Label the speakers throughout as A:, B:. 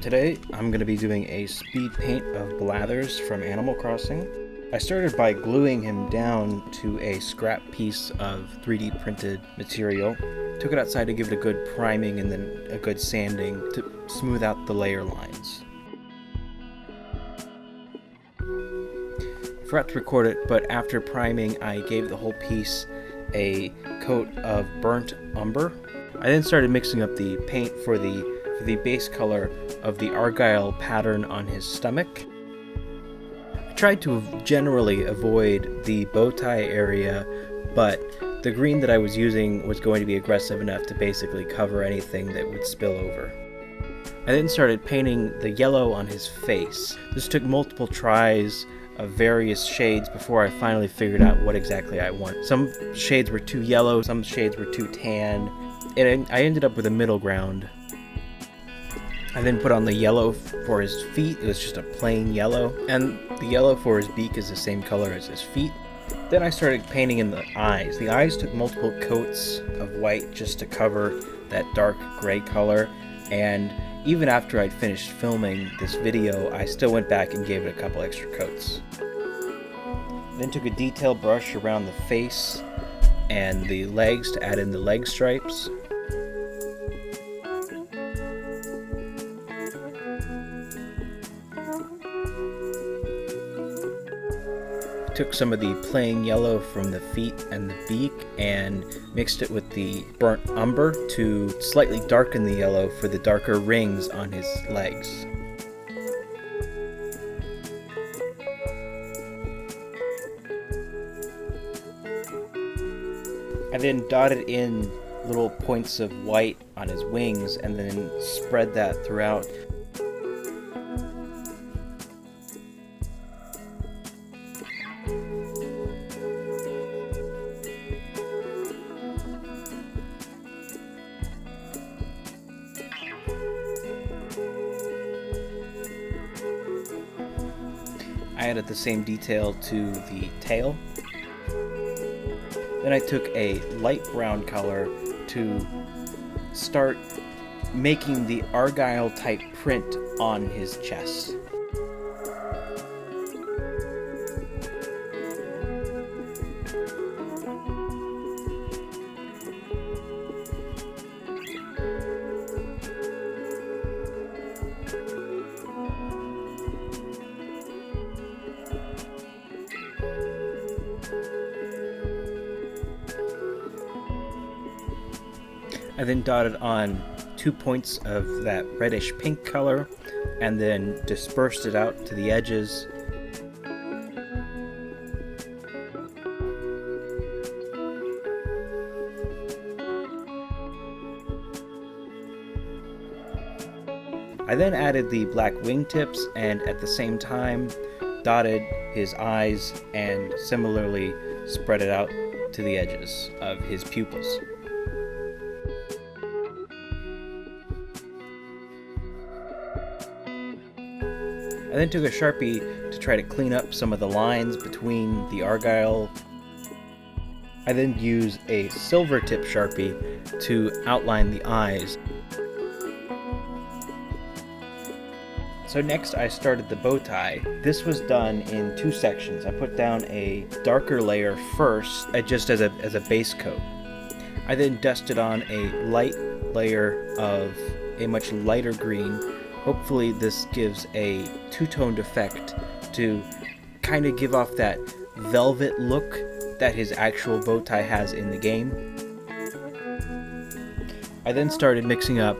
A: Today I'm going to be doing a speed paint of Blathers from Animal Crossing. I started by gluing him down to a scrap piece of 3D printed material. Took it outside to give it a good priming and then a good sanding to smooth out the layer lines. Forgot to record it, but after priming I gave the whole piece a coat of burnt umber. I then started mixing up the paint for the base color of the argyle pattern on his stomach. I tried to generally avoid the bow tie area, but the green that I was using was going to be aggressive enough to basically cover anything that would spill over. I then started painting the yellow on his face. This took multiple tries of various shades before I finally figured out what exactly I want. Some shades were too yellow, some shades were too tan, and I ended up with a middle ground. I then put on the yellow for his feet. It was just a plain yellow, and the yellow for his beak is the same color as his feet. Then I started painting in the eyes. The eyes took multiple coats of white just to cover that dark gray color, and even after I'd finished filming this video, I still went back and gave it a couple extra coats. Then took a detail brush around the face and the legs to add in the leg stripes. Took some of the plain yellow from the feet and the beak and mixed it with the burnt umber to slightly darken the yellow for the darker rings on his legs. I then dotted in little points of white on his wings and then spread that throughout. I added the same detail to the tail. Then I took a light brown color to start making the argyle type print on his chest. I then dotted on 2 points of that reddish pink color and then dispersed it out to the edges. I then added the black wingtips and at the same time dotted his eyes and similarly spread it out to the edges of his pupils. I then took a Sharpie to try to clean up some of the lines between the argyle. I then used a silver tip Sharpie to outline the eyes. So next I started the bow tie. This was done in 2 sections. I put down a darker layer first, just as a base coat. I then dusted on a light layer of a much lighter green. Hopefully this gives a two-toned effect to kind of give off that velvet look that his actual bow tie has in the game. I then started mixing up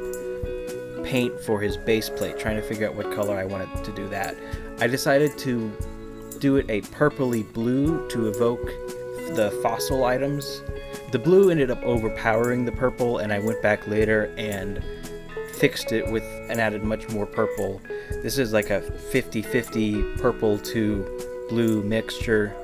A: paint for his base plate, trying to figure out what color I wanted to do that. I decided to do it a purpley blue to evoke the fossil items. The blue ended up overpowering the purple, and I went back later and fixed it with and added much more purple. This is like a 50-50 purple to blue mixture.